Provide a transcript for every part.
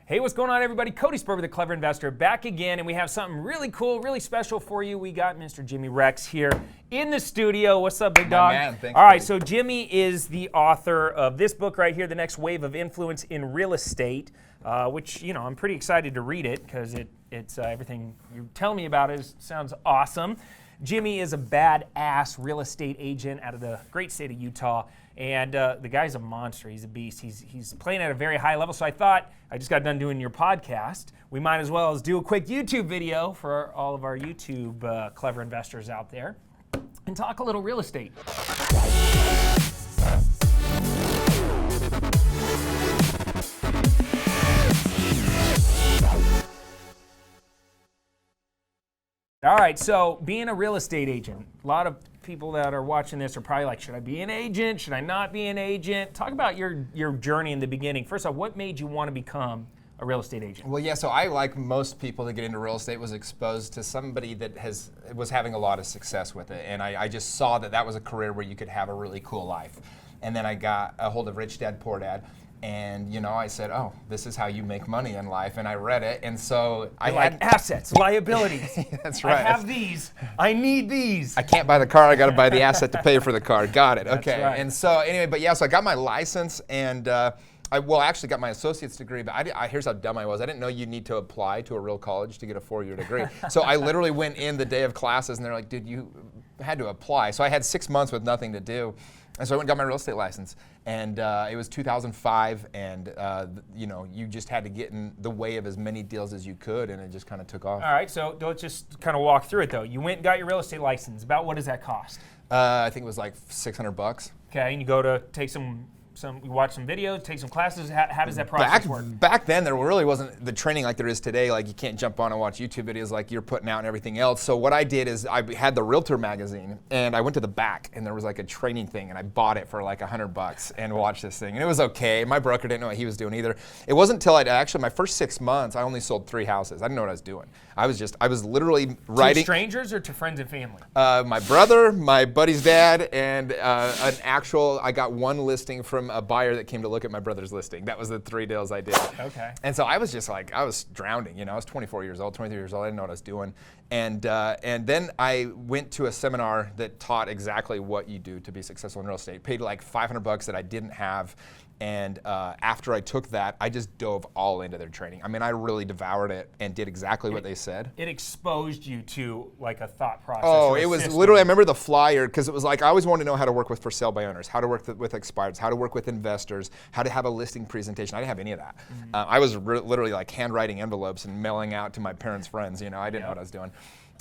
Hey, what's going on, everybody? Cody Sperber, the Clever Investor, back again, and we have something really cool, really special for you. We got Mr. Jimmy Rex here in the studio. What's up, big dog? Man, thanks. All right, so Jimmy is the author of this book right here, The Next Wave of Influence in Real Estate, which, you know, I'm pretty excited to read it because it's everything you tell me about it sounds awesome. Jimmy is a badass real estate agent out of the great state of Utah. And the guy's a monster. He's a beast. He's playing at a very high level. So I thought, I just got done doing your podcast. We might as well as do a quick YouTube video for all of our YouTube clever investors out there and talk a little real estate. All right, so being a real estate agent, a lot of people that are watching this are probably like, should I be an agent? Should I not be an agent? Talk about your journey in the beginning. First off, what made you want to become a real estate agent? Well, yeah, so I, like most people that get into real estate, was exposed to somebody that was having a lot of success with it. And I just saw that was a career where you could have a really cool life. And then I got a hold of Rich Dad, Poor Dad. And, you know, I said, oh, this is how you make money in life. And I read it. And so I had assets, liabilities. That's right. I have these. I need these. I can't buy the car. I got to buy the asset to pay for the car. Got it. That's okay. Right. And so anyway, but yeah, so I got my license and I actually got my associate's degree, but here's how dumb I was. I didn't know you need to apply to a real college to get a 4-year degree. So I literally went in the day of classes and they're like, dude, you had to apply. So I had 6 months with nothing to do. And so I went and got my real estate license. And it was 2005, and you know, you just had to get in the way of as many deals as you could, and it just kind of took off. All right, so let's just kind of walk through it, though. You went and got your real estate license. About what does that cost? I think it was like $600. Okay, and you go to take you watch some videos, take some classes. How does that process work? Back then, there really wasn't the training like there is today. Like, you can't jump on and watch YouTube videos like you're putting out and everything else. So what I did is I had the Realtor magazine, and I went to the back, and there was like a training thing, and I bought it for like $100 and watched this thing, and it was okay. My broker didn't know what he was doing either. It wasn't until actually my first 6 months, I only sold 3 houses. I didn't know what I was doing. I was literally writing. To strangers or to friends and family? My brother, my buddy's dad, and I got one listing from a buyer that came to look at my brother's listing. That was the 3 deals I did. Okay. And so I was just like, I was drowning, you know. I was 24 years old, 23 years old. I didn't know what I was doing. And then I went to a seminar that taught exactly what you do to be successful in real estate. Paid like $500 that I didn't have. And after I took that, I just dove all into their training. I mean, I really devoured it and did exactly what they said. It exposed you to like a thought process. Oh, it was literally, I remember the flyer, because it was like, I always wanted to know how to work with for sale by owners, how to work with expireds, how to work with investors, how to have a listing presentation. I didn't have any of that. Mm-hmm. I was literally like handwriting envelopes and mailing out to my parents' friends. You know, I didn't know what I was doing.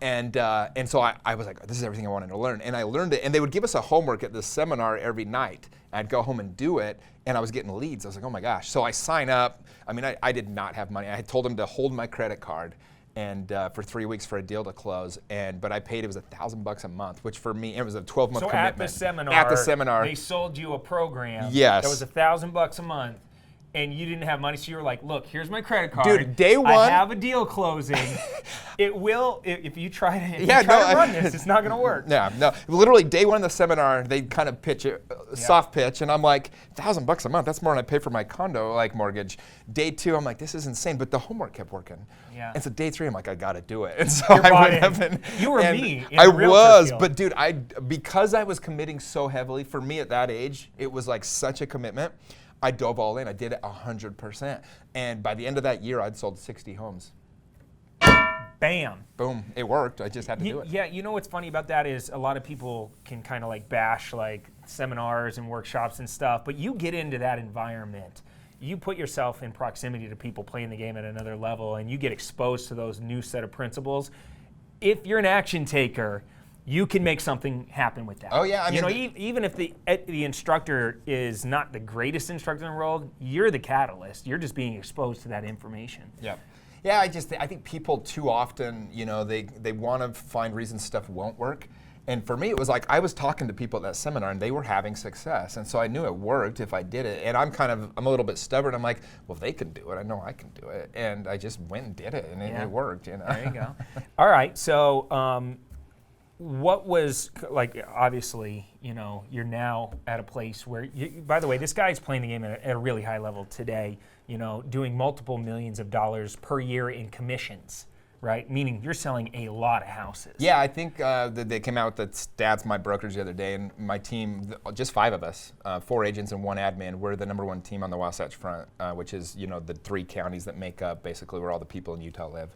And so I was like, this is everything I wanted to learn. And I learned it. And they would give us a homework at this seminar every night. I'd go home and do it. And I was getting leads. I was like, oh my gosh. So I sign up. I mean, I did not have money. I had told them to hold my credit card and for 3 weeks for a deal to close. But I paid, it was $1,000 a month, which for me, it was a 12-month commitment. So at the seminar, they they sold you a program. Yes. That was $1,000 a month. And you didn't have money, so you were like, look, here's my credit card. Dude, day one. I have a deal closing. It will, if you try to run this, it's not going to work. Yeah, no. Literally, day one of the seminar, they kind of pitch it, soft pitch, and I'm like, $1,000 a month, that's more than I pay for my condo, like, mortgage. Day 2, I'm like, this is insane, but the homework kept working. Yeah. And so day 3, I'm like, I got to do it. And so I went up and you were me in I the realtor was, field. but dude, because I was committing so heavily, for me at that age, it was like such a commitment. I dove all in. I did it 100%. And by the end of that year, I'd sold 60 homes. Bam. Boom. It worked. I just had to do it. Yeah, you know what's funny about that is a lot of people can kind of like bash like seminars and workshops and stuff, but you get into that environment. You put yourself in proximity to people playing the game at another level, and you get exposed to those new set of principles. If you're an action taker, you can make something happen with that. Oh yeah, I mean, even if the instructor is not the greatest instructor in the world, you're the catalyst. You're just being exposed to that information. Yeah, yeah. I think people too often, you know, they want to find reasons stuff won't work. And for me, it was like I was talking to people at that seminar, and they were having success, and so I knew it worked if I did it. And I'm a little bit stubborn. I'm like, well, if they can do it, I know I can do it. And I just went and did it, and it worked. You know. There you go. All right, so. What was, like, obviously, you know, you're now at a place where, by the way, this guy's playing the game at a really high level today. doing multiple millions of dollars per year in commissions, right? Meaning you're selling a lot of houses. Yeah, I think that they came out with the stats, my brokerage the other day, and my team, just 5 of us, 4 agents and 1 admin, we're the #1 team on the Wasatch Front, which is, the 3 counties that make up basically where all the people in Utah live,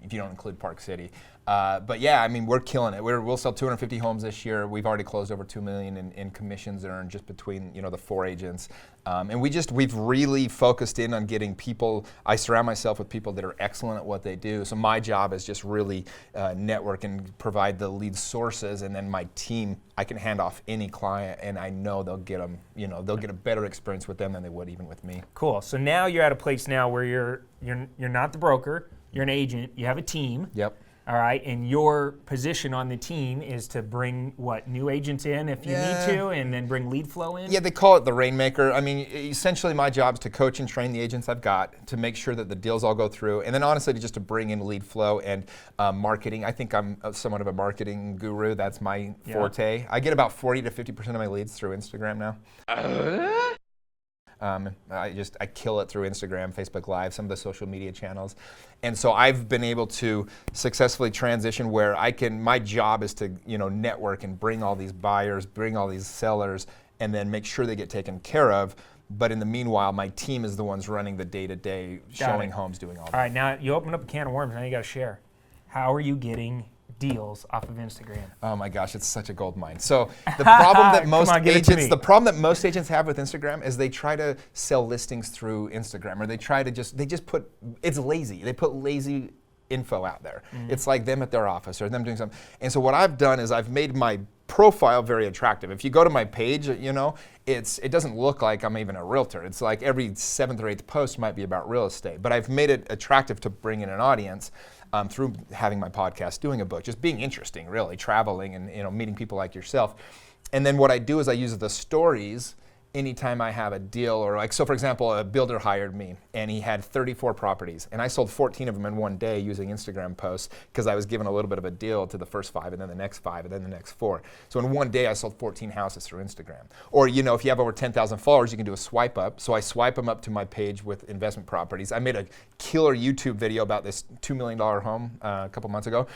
if you don't include Park City. But yeah, I mean, we're killing it. We'll sell 250 homes this year. We've already closed over $2 million in commissions earned just between, the 4 agents. And we've really focused in on getting people. I surround myself with people that are excellent at what they do. So my job is just really network and provide the lead sources, and then my team, I can hand off any client, and I know they'll get them. They'll get a better experience with them than they would even with me. Cool. So now you're at a place now where you're not the broker. You're an agent. You have a team. Yep. All right, and your position on the team is to bring new agents in if you need to, and then bring lead flow in? Yeah, they call it the rainmaker. I mean, essentially my job is to coach and train the agents I've got to make sure that the deals all go through, and then honestly just to bring in lead flow and marketing. I think I'm somewhat of a marketing guru. That's my forte. I get about 40 to 50% of my leads through Instagram now. I kill it through Instagram, Facebook Live, some of the social media channels. And so I've been able to successfully transition where my job is to, network and bring all these buyers, bring all these sellers, and then make sure they get taken care of. But in the meanwhile, my team is the ones running the day-to-day, showing homes, doing all that. All right, now you open up a can of worms, now you got to share. How are you getting deals off of Instagram? Oh my gosh, it's such a gold mine. So the problem that the problem that most agents have with Instagram is they try to sell listings through Instagram, or they just put, it's lazy. They put lazy info out there. It's like them at their office or them doing something. And so what I've done is I've made my profile very attractive. If you go to my page, it doesn't look like I'm even a realtor. It's like every 7th or 8th post might be about real estate. But I've made it attractive to bring in an audience through having my podcast, doing a book, just being interesting, really, traveling and meeting people like yourself. And then what I do is I use the stories anytime I have a deal, or so for example, a builder hired me and he had 34 properties and I sold 14 of them in one day using Instagram posts because I was given a little bit of a deal to the first 5 and then the next 5 and then the next 4. So in one day I sold 14 houses through Instagram. Or if you have over 10,000 followers, you can do a swipe up. So I swipe them up to my page with investment properties. I made a killer YouTube video about this $2 million home a couple months ago.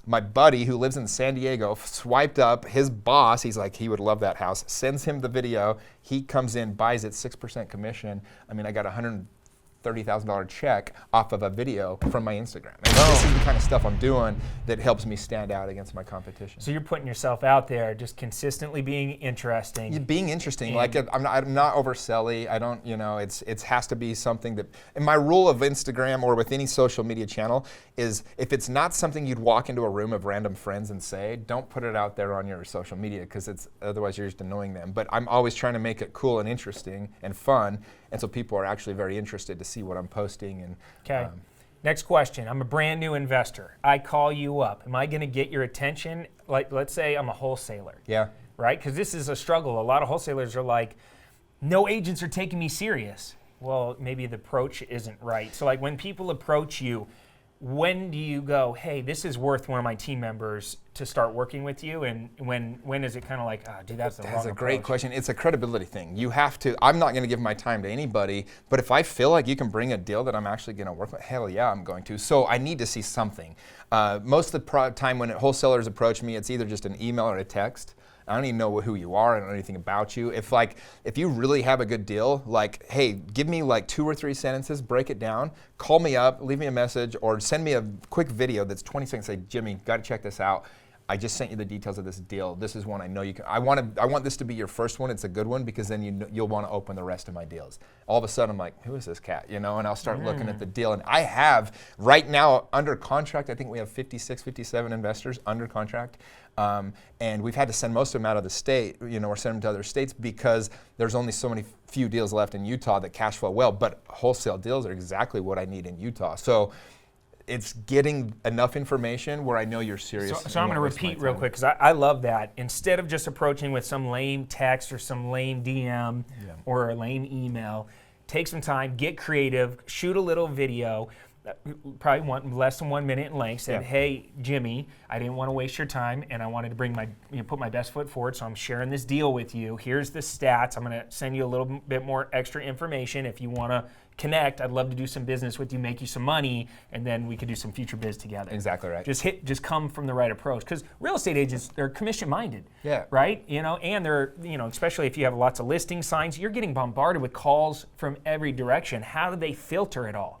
My buddy who lives in San Diego swiped up his boss. He's like, he would love that house. Sends him the video. He comes in, buys it, 6% commission. I mean, I got $130,000 check off of a video from my Instagram. And this is the kind of stuff I'm doing that helps me stand out against my competition. So you're putting yourself out there, just consistently being interesting. Being interesting, like I'm not overselling. I don't, it has to be something that. And my rule of Instagram or with any social media channel is if it's not something you'd walk into a room of random friends and say, don't put it out there on your social media because otherwise you're just annoying them. But I'm always trying to make it cool and interesting and fun, and so people are actually very interested to see what I'm posting. And okay. Next question. I'm a brand new investor. I call you up. Am I going to get your attention? Like, let's say I'm a wholesaler. Yeah. Right? Because this is a struggle. A lot of wholesalers are like, no agents are taking me serious. Well, maybe the approach isn't right. So like when people approach you, when do you go, hey, this is worth one of my team members to start working with you? And when is it kind of like, dude, that's the wrong approach? That's a great question. It's a credibility thing. You have to, I'm not going to give my time to anybody, but if I feel like you can bring a deal that I'm actually going to work with, hell yeah, I'm going to. So I need to see something. Most of the time when wholesalers approach me, it's either just an email or a text. I don't even know who you are. I don't know anything about you. If you really have a good deal, like, hey, give me like 2 or 3 sentences, break it down, call me up, leave me a message, or send me a quick video that's 20 seconds. Say, Jimmy, got to check this out. I just sent you the details of this deal. This is one I know you can. I want this to be your first one. It's a good one because then you'll want to open the rest of my deals. All of a sudden, I'm like, who is this cat? And I'll start looking at the deal. And I have right now under contract. I think we have 56, 57 investors under contract. And we've had to send most of them out of the state, or send them to other states because there's only so many few deals left in Utah that cash flow well. But wholesale deals are exactly what I need in Utah. So it's getting enough information where I know you're serious. So I'm going to repeat real quick because I love that. Instead of just approaching with some lame text or some lame DM or a lame email, take some time, get creative, shoot a little video. Probably less than 1 minute in length. Said, hey, Jimmy, I didn't want to waste your time, and I wanted to bring put my best foot forward. So I'm sharing this deal with you. Here's the stats. I'm going to send you a little bit more extra information if you want to connect. I'd love to do some business with you, make you some money, and then we could do some future biz together. Exactly right. Just come from the right approach. Because real estate agents, they're commission-minded. Yeah. Right? And they're, especially if you have lots of listing signs, you're getting bombarded with calls from every direction. How do they filter it all?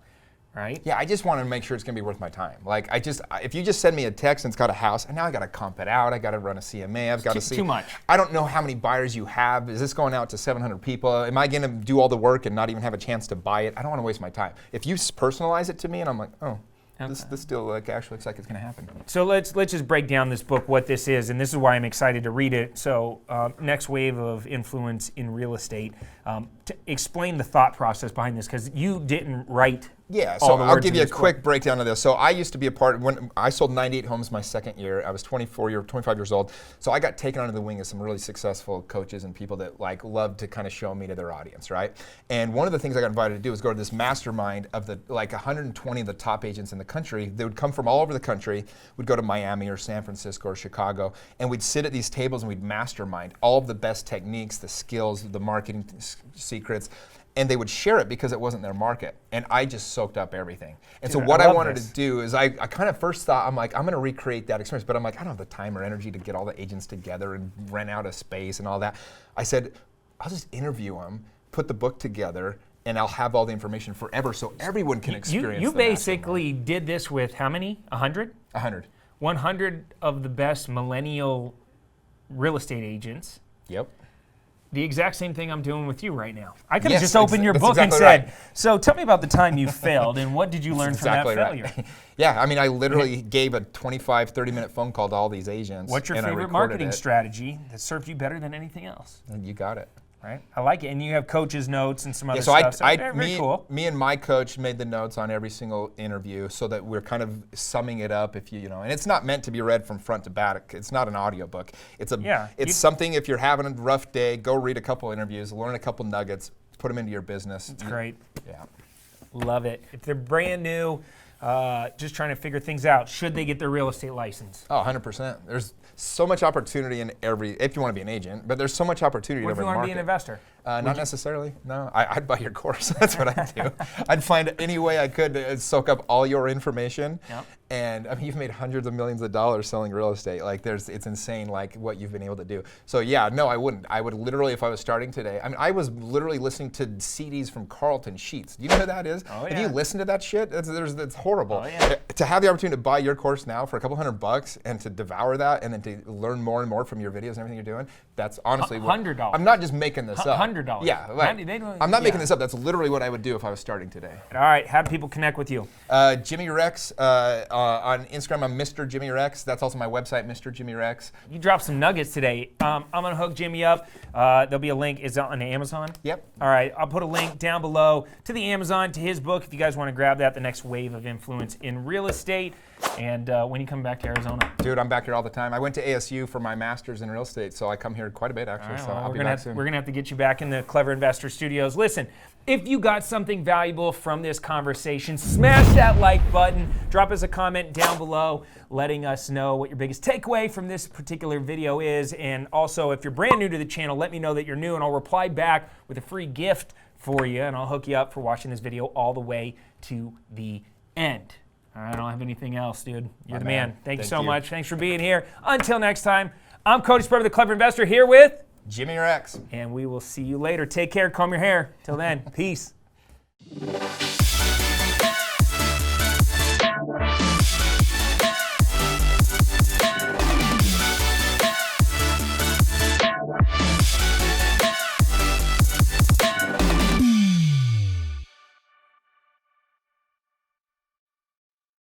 Right? Yeah, I just want to make sure it's going to be worth my time. Like, if you just send me a text and it's got a house, and now I got to comp it out, I got to run a CMA, I've got to see. Too much. I don't know how many buyers you have. Is this going out to 700 people? Am I going to do all the work and not even have a chance to buy it? I don't want to waste my time. If you personalize it to me and I'm like, oh, okay. This deal actually looks like it's going to happen. So let's just break down this book, what this is, and this is why I'm excited to read it. So Next Wave of Influence in Real Estate. To explain the thought process behind this, because you didn't write. Yeah, so I'll give you a quick breakdown of this. So I used to be a part, when I sold 98 homes my second year, I was 25 years old. So I got taken under the wing of some really successful coaches and people that love to kind of show me to their audience, right? And one of the things I got invited to do was go to this mastermind of 120 of the top agents in the country. They would come from all over the country, would go to Miami or San Francisco or Chicago, and we'd sit at these tables and we'd mastermind all of the best techniques, the skills, the marketing secrets, and they would share it because it wasn't their market. And I just soaked up everything. And so what I wanted to do is I kind of first thought, I'm going to recreate that experience, but I'm like, I don't have the time or energy to get all the agents together and rent out a space and all that. I said, I'll just interview them, put the book together, and I'll have all the information forever so everyone can experience You basically did this with how many? 100? 100. 100 of the best millennial real estate agents. Yep. The exact same thing I'm doing with you right now. I could have just opened your book exactly and said, right. So tell me about the time you failed and what did you learn from that failure? Right. Yeah, I mean, I literally gave a 25, 30-minute phone call to all these agents. What's your favorite marketing strategy that served you better than anything else? And you got it. Right? I like it. And you have coaches' notes and some other stuff. Very cool. Me and my coach made the notes on every single interview so that we're kind of summing it up and it's not meant to be read from front to back. It's not an audiobook. It's something if you're having a rough day, go read a couple interviews, learn a couple nuggets, put them into your business. It's great. Yeah. Love it. If they're brand new, just trying to figure things out, should they get their real estate license? Oh, 100%. There's so much opportunity in if you want to be an agent, but there's so much opportunity in every market. What if you want to be an investor? Not necessarily, no. I'd buy your course. That's what I'd do. I'd find any way I could to soak up all your information. Yep. And I mean, you've made hundreds of millions of dollars selling real estate. It's insane, what you've been able to do. So yeah, no, I wouldn't. I would literally, if I was starting today, I mean, I was literally listening to CDs from Carlton Sheets. Do you know who that is? Oh, yeah. If you listen to that shit, it's horrible. Oh, yeah. To have the opportunity to buy your course now for a couple $100 and to devour that and then to learn more and more from your videos and everything you're doing, that's honestly $100. I'm not just making this up. $100. Yeah, I'm not making this up. That's literally what I would do if I was starting today. All right, how do people connect with you? Jimmy Rex on Instagram. I'm Mr. Jimmy Rex. That's also my website, Mr. Jimmy Rex. You dropped some nuggets today. I'm gonna hook Jimmy up. There'll be a link. Is it on Amazon? Yep. All right, I'll put a link down below to the Amazon, to his book, if you guys want to grab that, The Next Wave of Influence in Real Estate. And when you come back to Arizona? Dude, I'm back here all the time. I went to ASU for my master's in real estate, so I come here quite a bit actually. Right, so well, I'll be back soon. We're gonna have to get you back in the Clever Investor Studios. Listen, if you got something valuable from this conversation, smash that like button. Drop us a comment down below letting us know what your biggest takeaway from this particular video is. And also, if you're brand new to the channel, let me know that you're new and I'll reply back with a free gift for you, and I'll hook you up for watching this video all the way to the end. All right, I don't have anything else, dude. You're the man. Thank you so much. Thanks for being here. Until next time, I'm Cody Sperber, the Clever Investor, here with Jimmy Rex. And we will see you later. Take care. Comb your hair. Till then, peace.